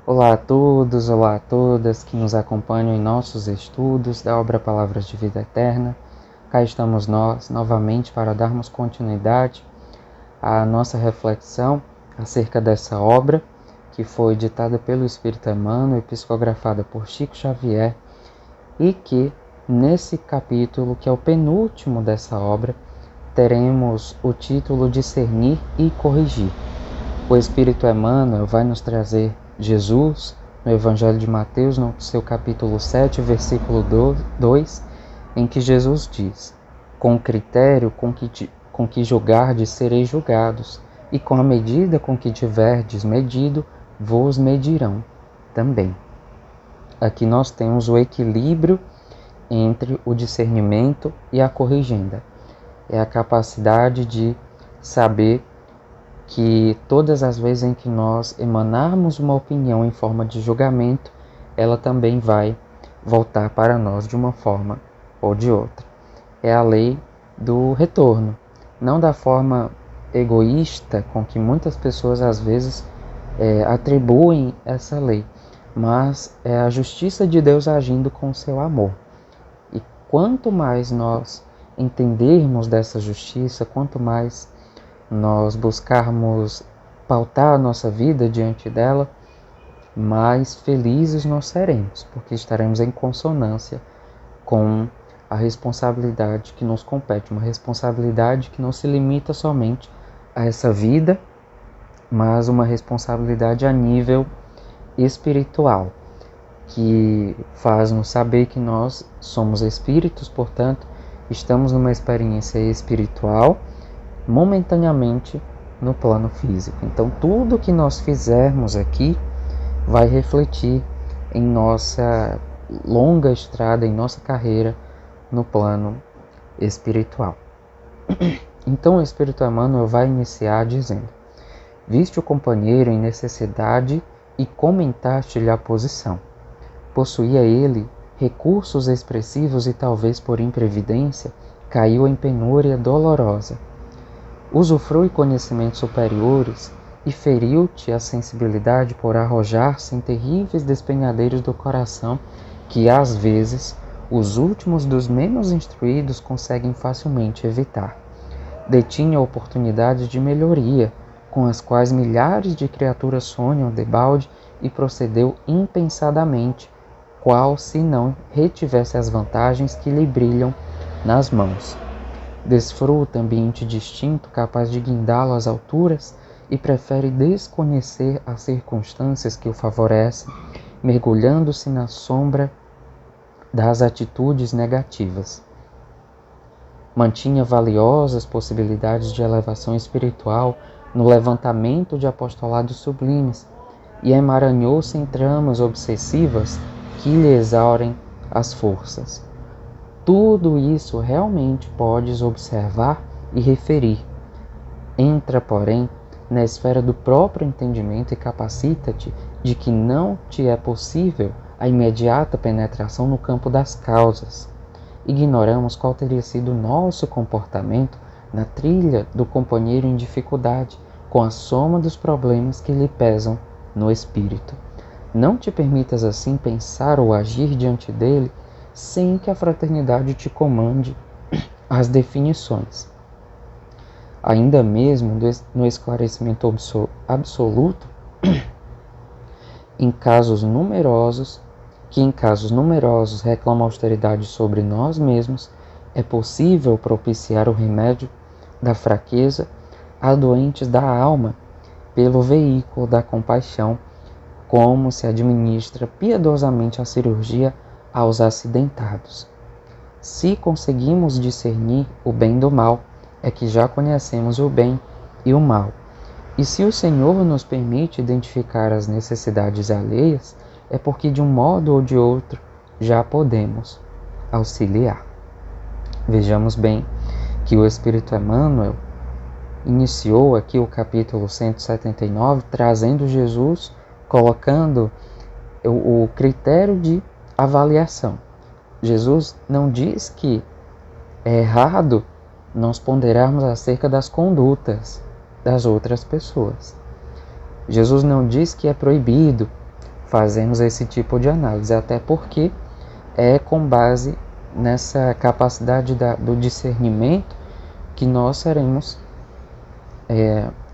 Olá a todos, olá a todas que nos acompanham em nossos estudos da obra Palavras de Vida Eterna. Cá estamos nós novamente para darmos continuidade à nossa reflexão acerca dessa obra que foi ditada pelo Espírito Emmanuel e psicografada por Chico Xavier e que nesse capítulo, que é o penúltimo dessa obra, teremos o título Discernir e Corrigir. O Espírito Emmanuel vai nos trazer Jesus no Evangelho de Mateus, no seu capítulo 7, versículo 2, em que Jesus diz: com o critério com que julgardes sereis julgados, e com a medida com que tiverdes medido, vos medirão também. Aqui nós temos o equilíbrio entre o discernimento e a corrigenda. É a capacidade de saber que todas as vezes em que nós emanarmos uma opinião em forma de julgamento, ela também vai voltar para nós de uma forma ou de outra. É a lei do retorno, não da forma egoísta com que muitas pessoas às vezes atribuem essa lei, mas é a justiça de Deus agindo com o seu amor. E quanto mais nós entendermos dessa justiça, quanto mais nós buscarmos pautar a nossa vida diante dela, mais felizes nós seremos, porque estaremos em consonância com a responsabilidade que nos compete, uma responsabilidade que não se limita somente a essa vida, mas uma responsabilidade a nível espiritual, que faz-nos saber que nós somos espíritos, portanto, estamos numa experiência espiritual, momentaneamente no plano físico. Então, tudo que nós fizermos aqui vai refletir em nossa longa estrada, em nossa carreira no plano espiritual. Então, o Espírito Emmanuel vai iniciar dizendo: viste o companheiro em necessidade e comentaste-lhe a posição. Possuía ele recursos expressivos e talvez por imprevidência caiu em penúria dolorosa. Usufrui conhecimentos superiores e feriu-te a sensibilidade por arrojar-se em terríveis despenhadeiros do coração que, às vezes, os últimos dos menos instruídos conseguem facilmente evitar. Detinha oportunidades de melhoria, com as quais milhares de criaturas sonham debalde, e procedeu impensadamente, qual se não retivesse as vantagens que lhe brilham nas mãos. Desfruta ambiente distinto capaz de guindá-lo às alturas e prefere desconhecer as circunstâncias que o favorecem, mergulhando-se na sombra das atitudes negativas. Mantinha valiosas possibilidades de elevação espiritual no levantamento de apostolados sublimes e emaranhou-se em tramas obsessivas que lhe exaurem as forças. Tudo isso realmente podes observar e referir. Entra, porém, na esfera do próprio entendimento e capacita-te de que não te é possível a imediata penetração no campo das causas. Ignoramos qual teria sido o nosso comportamento na trilha do companheiro em dificuldade, com a soma dos problemas que lhe pesam no espírito. Não te permitas assim pensar ou agir diante dele sem que a fraternidade te comande as definições. Ainda mesmo no esclarecimento absoluto, em casos numerosos reclamam austeridade sobre nós mesmos, é possível propiciar o remédio da fraqueza a doentes da alma pelo veículo da compaixão, como se administra piedosamente a cirurgia aos acidentados. Se conseguimos discernir o bem do mal, é que já conhecemos o bem e o mal. E se o Senhor nos permite identificar as necessidades alheias, é porque de um modo ou de outro já podemos auxiliar. Vejamos bem que o Espírito Emmanuel iniciou aqui o capítulo 179, trazendo Jesus, colocando o critério de avaliação. Jesus não diz que é errado nós ponderarmos acerca das condutas das outras pessoas. Jesus não diz que é proibido fazemos esse tipo de análise, até porque é com base nessa capacidade do discernimento que nós seremos,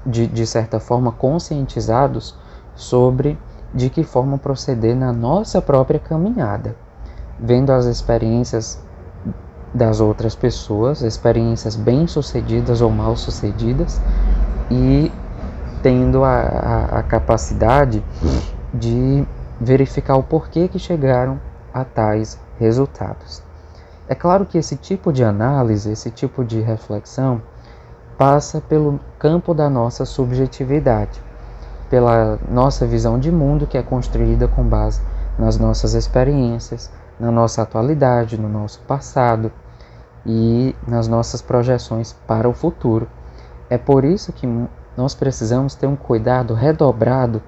de certa forma, conscientizados sobre de que forma proceder na nossa própria caminhada, vendo as experiências das outras pessoas, experiências bem-sucedidas ou mal-sucedidas, e tendo a capacidade de verificar o porquê que chegaram a tais resultados. É claro que esse tipo de análise, esse tipo de reflexão, passa pelo campo da nossa subjetividade, pela nossa visão de mundo, que é construída com base nas nossas experiências, na nossa atualidade, no nosso passado e nas nossas projeções para o futuro. É por isso que nós precisamos ter um cuidado redobrado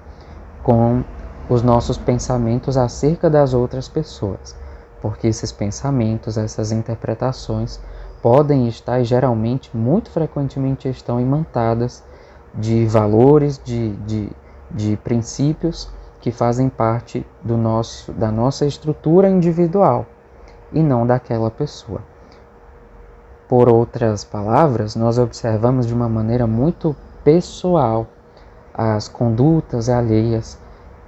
com os nossos pensamentos acerca das outras pessoas, porque esses pensamentos, essas interpretações podem estar, e geralmente, muito frequentemente estão imantadas de valores, de princípios que fazem parte da nossa estrutura individual e não daquela pessoa. Por outras palavras, nós observamos de uma maneira muito pessoal as condutas alheias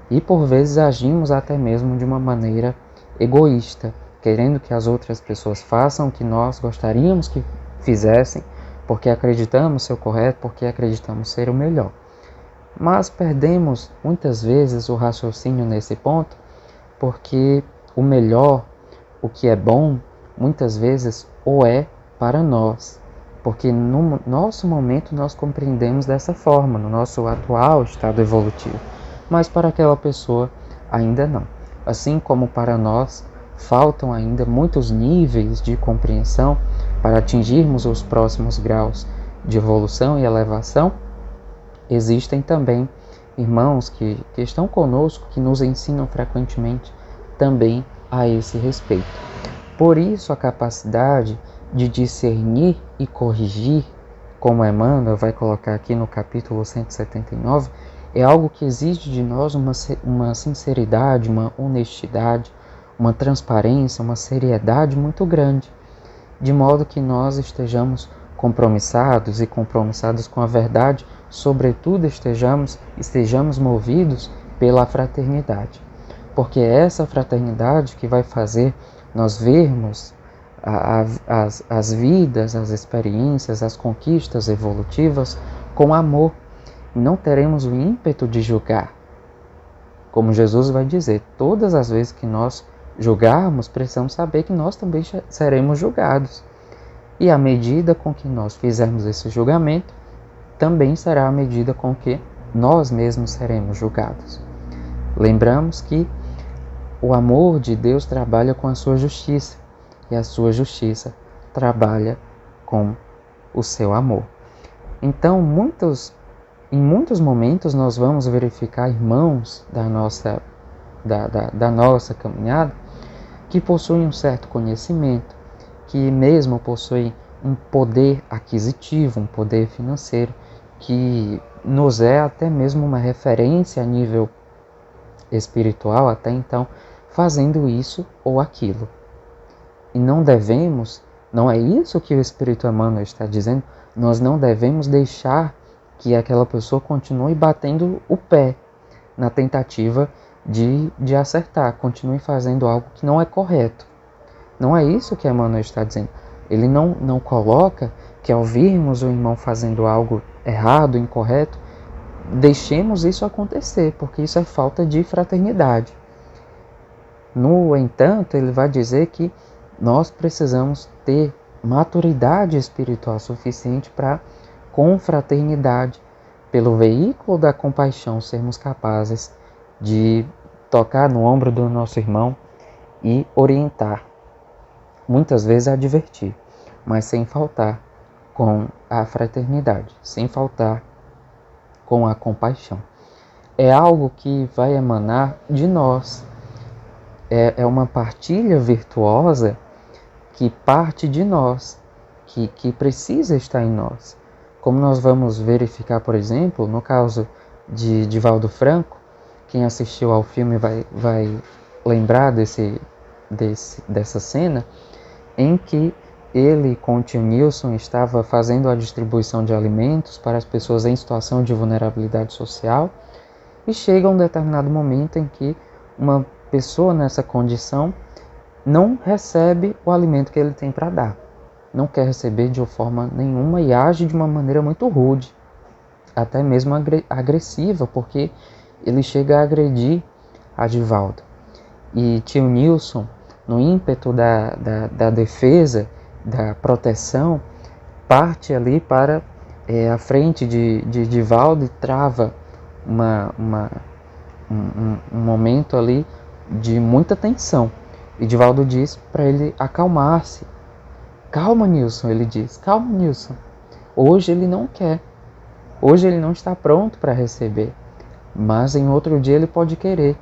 e por vezes agimos até mesmo de uma maneira egoísta, querendo que as outras pessoas façam o que nós gostaríamos que fizessem, porque acreditamos ser o correto, porque acreditamos ser o melhor. Mas perdemos muitas vezes o raciocínio nesse ponto, porque o melhor, o que é bom, muitas vezes o é para nós, porque no nosso momento nós compreendemos dessa forma, no nosso atual estado evolutivo, mas para aquela pessoa ainda não. Assim como para nós faltam ainda muitos níveis de compreensão para atingirmos os próximos graus de evolução e elevação, existem também irmãos que estão conosco, que nos ensinam frequentemente também a esse respeito. Por isso, a capacidade de discernir e corrigir, como Emmanuel vai colocar aqui no capítulo 179, é algo que exige de nós uma sinceridade, uma honestidade, uma transparência, uma seriedade muito grande, de modo que nós estejamos compromissados e compromissados com a verdade, sobretudo estejamos movidos pela fraternidade, porque é essa fraternidade que vai fazer nós vermos as vidas, as experiências, as conquistas evolutivas com amor. Não teremos o ímpeto de julgar. Como Jesus vai dizer, todas as vezes que nós julgarmos, precisamos saber que nós também seremos julgados. E a medida com que nós fizermos esse julgamento, também será a medida com que nós mesmos seremos julgados. Lembramos que o amor de Deus trabalha com a sua justiça, e a sua justiça trabalha com o seu amor. Então, em muitos momentos nós vamos verificar irmãos da nossa caminhada que possuem um certo conhecimento, que mesmo possuem um poder aquisitivo, um poder financeiro, que nos é até mesmo uma referência a nível espiritual até então, fazendo isso ou aquilo. E não é isso que o Espírito Emmanuel está dizendo, nós não devemos deixar que aquela pessoa continue batendo o pé na tentativa de acertar, continue fazendo algo que não é correto. Não é isso que Emmanuel está dizendo. Ele não coloca que ao virmos o irmão fazendo algo errado, incorreto, deixemos isso acontecer, porque isso é falta de fraternidade. No entanto, ele vai dizer que nós precisamos ter maturidade espiritual suficiente para, com fraternidade, pelo veículo da compaixão, sermos capazes de tocar no ombro do nosso irmão e orientar, muitas vezes advertir, mas sem faltar com a fraternidade, sem faltar com a compaixão. É algo que vai emanar de nós, é uma partilha virtuosa que parte de nós, que precisa estar em nós. Como nós vamos verificar, por exemplo, no caso de Divaldo Franco, Quem assistiu ao filme vai lembrar dessa cena em que ele, com o tio Nilson, estava fazendo a distribuição de alimentos para as pessoas em situação de vulnerabilidade social, e chega um determinado momento em que uma pessoa nessa condição não recebe o alimento que ele tem para dar, não quer receber de forma nenhuma e age de uma maneira muito rude, até mesmo agressiva, porque ele chega a agredir Adivaldo. E tio Nilson, no ímpeto da defesa, da proteção, parte ali para a frente de Edivaldo e trava um momento ali de muita tensão. Edivaldo diz para ele acalmar-se. Calma, Nilson, ele diz. Calma, Nilson. Hoje ele não quer. Hoje ele não está pronto para receber. Mas em outro dia ele pode querer.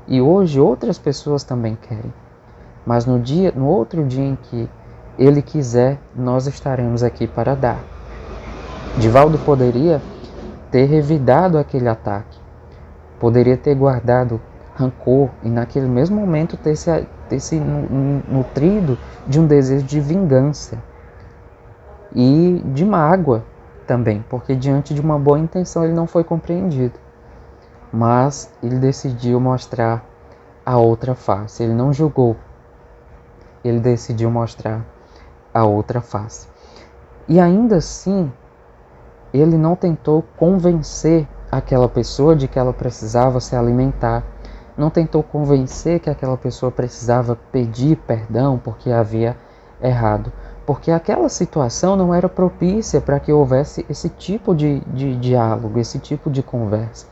E hoje outras pessoas também querem. Mas no outro dia em que ele quiser, nós estaremos aqui para dar. Edivaldo poderia ter revidado aquele ataque. Poderia ter guardado rancor e naquele mesmo momento ter se nutrido de um desejo de vingança e de mágoa também, porque diante de uma boa intenção ele não foi compreendido. Mas ele decidiu mostrar a outra face, ele não julgou, ele decidiu mostrar a outra face. E ainda assim, ele não tentou convencer aquela pessoa de que ela precisava se alimentar, não tentou convencer que aquela pessoa precisava pedir perdão porque havia errado, porque aquela situação não era propícia para que houvesse esse tipo de diálogo, esse tipo de conversa.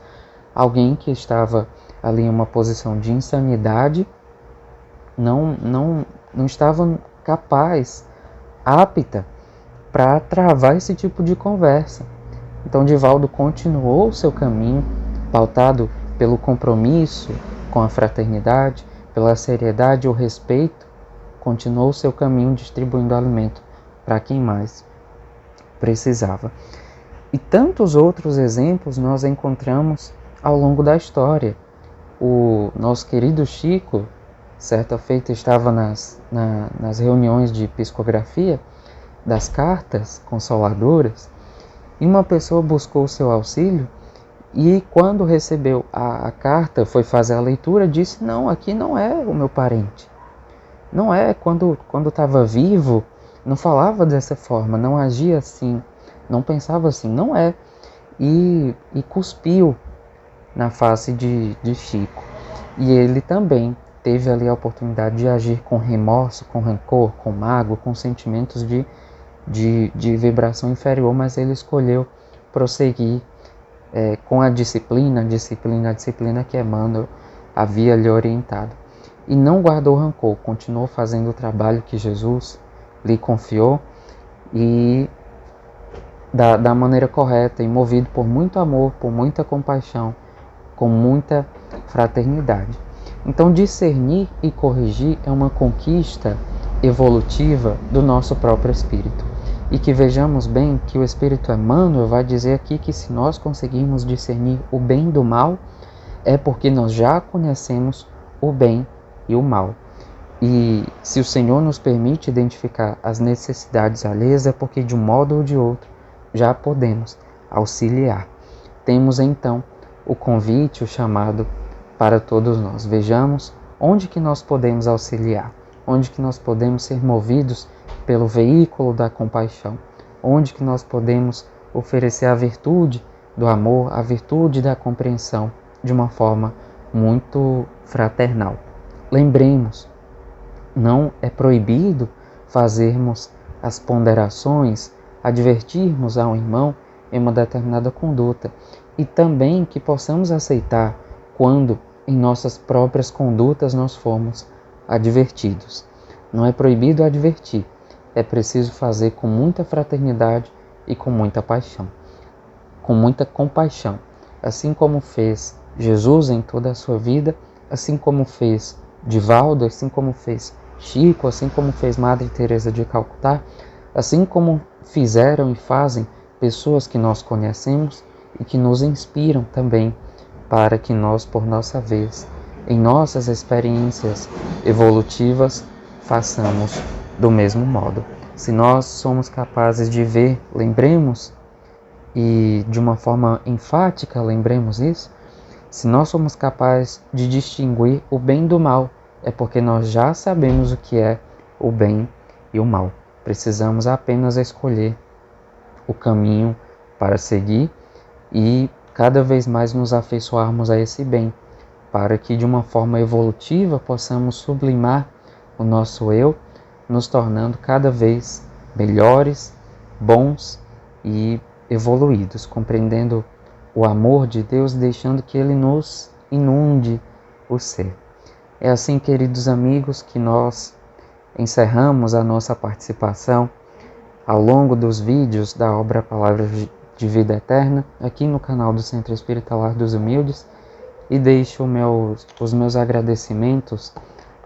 Alguém que estava ali em uma posição de insanidade não estava capaz, apta para travar esse tipo de conversa. Então Edivaldo continuou o seu caminho, pautado pelo compromisso com a fraternidade, pela seriedade e o respeito, continuou o seu caminho distribuindo alimento para quem mais precisava. E tantos outros exemplos nós encontramos ao longo da história. O nosso querido Chico, certa feita, estava nas reuniões de psicografia das cartas consoladoras, e uma pessoa buscou o seu auxílio, e quando recebeu a carta, foi fazer a leitura, disse: não, aqui não é o meu parente. Não é, quando estava vivo, não falava dessa forma, não agia assim, não pensava assim, não é. E cuspiu na face de Chico. E ele também teve ali a oportunidade de agir com remorso, com rancor, com mágoa, com sentimentos de vibração inferior, mas ele escolheu prosseguir com a disciplina que Emmanuel havia lhe orientado. E não guardou rancor, continuou fazendo o trabalho que Jesus lhe confiou e da maneira correta e movido por muito amor, por muita compaixão, com muita fraternidade. Então discernir e corrigir é uma conquista evolutiva do nosso próprio espírito. E que vejamos bem que o Espírito Emmanuel vai dizer aqui que se nós conseguirmos discernir o bem do mal, é porque nós já conhecemos o bem e o mal. E se o Senhor nos permite identificar as necessidades alheias, é porque de um modo ou de outro já podemos auxiliar. Temos então o convite, o chamado para todos nós. Vejamos onde que nós podemos auxiliar, onde que nós podemos ser movidos pelo veículo da compaixão, onde que nós podemos oferecer a virtude do amor, a virtude da compreensão de uma forma muito fraternal. Lembremos, não é proibido fazermos as ponderações, advertirmos ao irmão em uma determinada conduta, e também que possamos aceitar quando em nossas próprias condutas nós fomos advertidos. Não é proibido advertir, é preciso fazer com muita fraternidade e com muita paixão, com muita compaixão, assim como fez Jesus em toda a sua vida, assim como fez Edivaldo, assim como fez Chico, assim como fez Madre Teresa de Calcutá, assim como fizeram e fazem pessoas que nós conhecemos e que nos inspiram também para que nós, por nossa vez, em nossas experiências evolutivas, façamos do mesmo modo. Se nós somos capazes de ver, lembremos, e de uma forma enfática, lembremos isso, se nós somos capazes de distinguir o bem do mal, é porque nós já sabemos o que é o bem e o mal. Precisamos apenas escolher o caminho para seguir e cada vez mais nos afeiçoarmos a esse bem, para que de uma forma evolutiva possamos sublimar o nosso eu, nos tornando cada vez melhores, bons e evoluídos, compreendendo o amor de Deus, deixando que Ele nos inunde o ser. É assim, queridos amigos, que nós encerramos a nossa participação ao longo dos vídeos da obra Palavras de Vida Eterna, aqui no canal do Centro Espírita Lar dos Humildes, e deixo os meus agradecimentos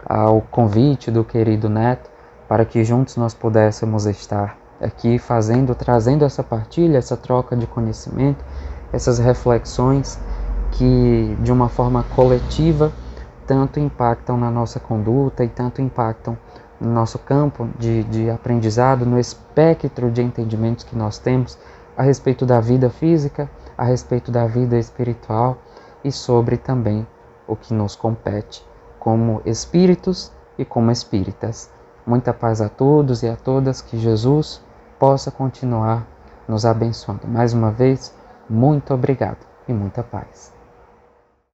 ao convite do querido Neto, para que juntos nós pudéssemos estar aqui trazendo essa partilha, essa troca de conhecimento, essas reflexões que de uma forma coletiva tanto impactam na nossa conduta e tanto impactam no nosso campo de aprendizado, no espectro de entendimentos que nós temos a respeito da vida física, a respeito da vida espiritual e sobre também o que nos compete como espíritos e como espíritas. Muita paz a todos e a todas, que Jesus possa continuar nos abençoando. Mais uma vez, muito obrigado e muita paz.